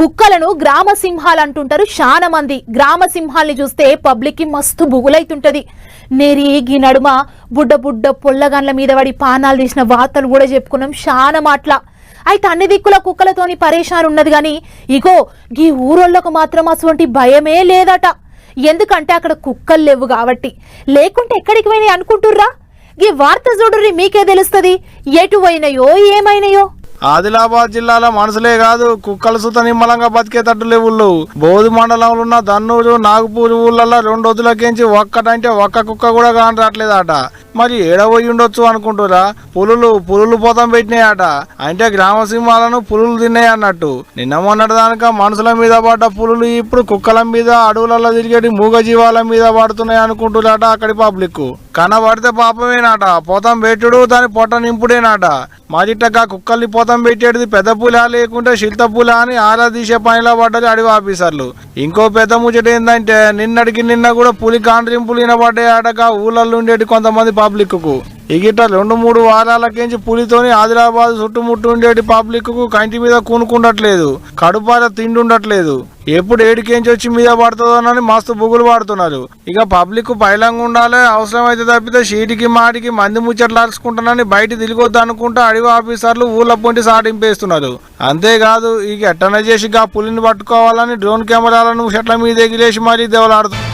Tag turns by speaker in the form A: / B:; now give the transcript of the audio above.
A: కుక్కలను గ్రామ సింహాలు అంటుంటారు చాలా మంది. గ్రామ సింహాల్ని చూస్తే పబ్లిక్ కి మస్తు బుగులైతుంటది. నెరిగి నడుమ బుడ్డ బుడ్డ పొల్లగండ్ల మీద పడి పానాలు తీసిన వార్తలు కూడా చెప్పుకున్నాం చాలా మాటల. అయితే అన్ని దిక్కుల కుక్కలతోని పరేషాన్ ఉన్నది గాని ఇగో ఈ ఊరోళ్ళకు మాత్రం అటువంటి భయమే లేదట. ఎందుకంటే అక్కడ కుక్కలు లేవు కాబట్టి. లేకుంటే ఎక్కడికి పోయినాయి అనుకుంటుర్రా? ఈ వార్త చూడుర్రి, మీకే తెలుస్తుంది ఎటు పోయినాయో ఏమైనాయో.
B: ఆదిలాబాద్ జిల్లాలో మనుషులే కాదు కుక్కల సుత నిమ్మలంగా బతికేటట్టు లేవుళ్ళు. బోధు మండలంలో ఉన్న దన్నూరు నాగపూర్ ఊళ్ళల్లో 2 రోజులకించి ఒక్కటంటే ఒక్క కుక్క కూడా కాని రావట్లేదట. మరి ఏడబోయి ఉండొచ్చు అనుకుంటురా? పులులు పోతం పెట్టినాయట. అంటే గ్రామ సింహాలను పులులు తిన్నాయి అన్నట్టు. నిన్న మొన్నటి దానిక మనుషుల మీద పడ్డ పులులు ఇప్పుడు కుక్కల మీద, అడవులలో తిరిగేటి మూగ జీవాల మీద పడుతున్నాయి అనుకుంటున్నారట అక్కడి పబ్లిక్. కనబడితే పాపమేనాట, పోతం పెట్టుడు దాని పొట్ట నింపుడేనాట. మరిట్టగా కుక్కల్ని పోతం పెట్టేది పెద్ద పులా లేకుంటే శిల్త పులా అని ఆరా తీసే పనిలో పడ్డది అడవి ఆఫీసర్లు. ఇంకో పెద్ద ముచ్చట ఏంటంటే నిన్న కూడా పులి కాండ్రింపులు వినబడ్డాయటగా ఊళ్ళల్లో ఉండేటి కొంతమంది పబ్లిక్ కు. ఇగిట 2-3 వారాలకించి పులితోని ఆదిలాబాద్ చుట్టుముట్టు ఉండేటి పబ్లిక్ కు కంటి మీద కూనుకుండట్లేదు, కడుపార తిండి ఉండట్లేదు. ఎప్పుడు ఏడికేంచి వచ్చి మీద పడుతుందోనని మస్తు బుగులు పడుతున్నారు. ఇక పబ్లిక్ పైలంగా ఉండాలి, అవసరం అయితే తప్పితే షీటికి మాటికి మంది ముచ్చట్లు అరుచుకుంటానని బయట తిరిగొద్దు అనుకుంటా అడవి ఆఫీసర్లు ఊళ్ళ పొంటి సాటింపేస్తున్నారు. అంతేకాదు ఇక ఎట్టన చేసి పులిని పట్టుకోవాలని డ్రోన్ కెమెరాలను చెట్ల మీద ఎగిరేసి మరీ దెవలాడుతున్నారు.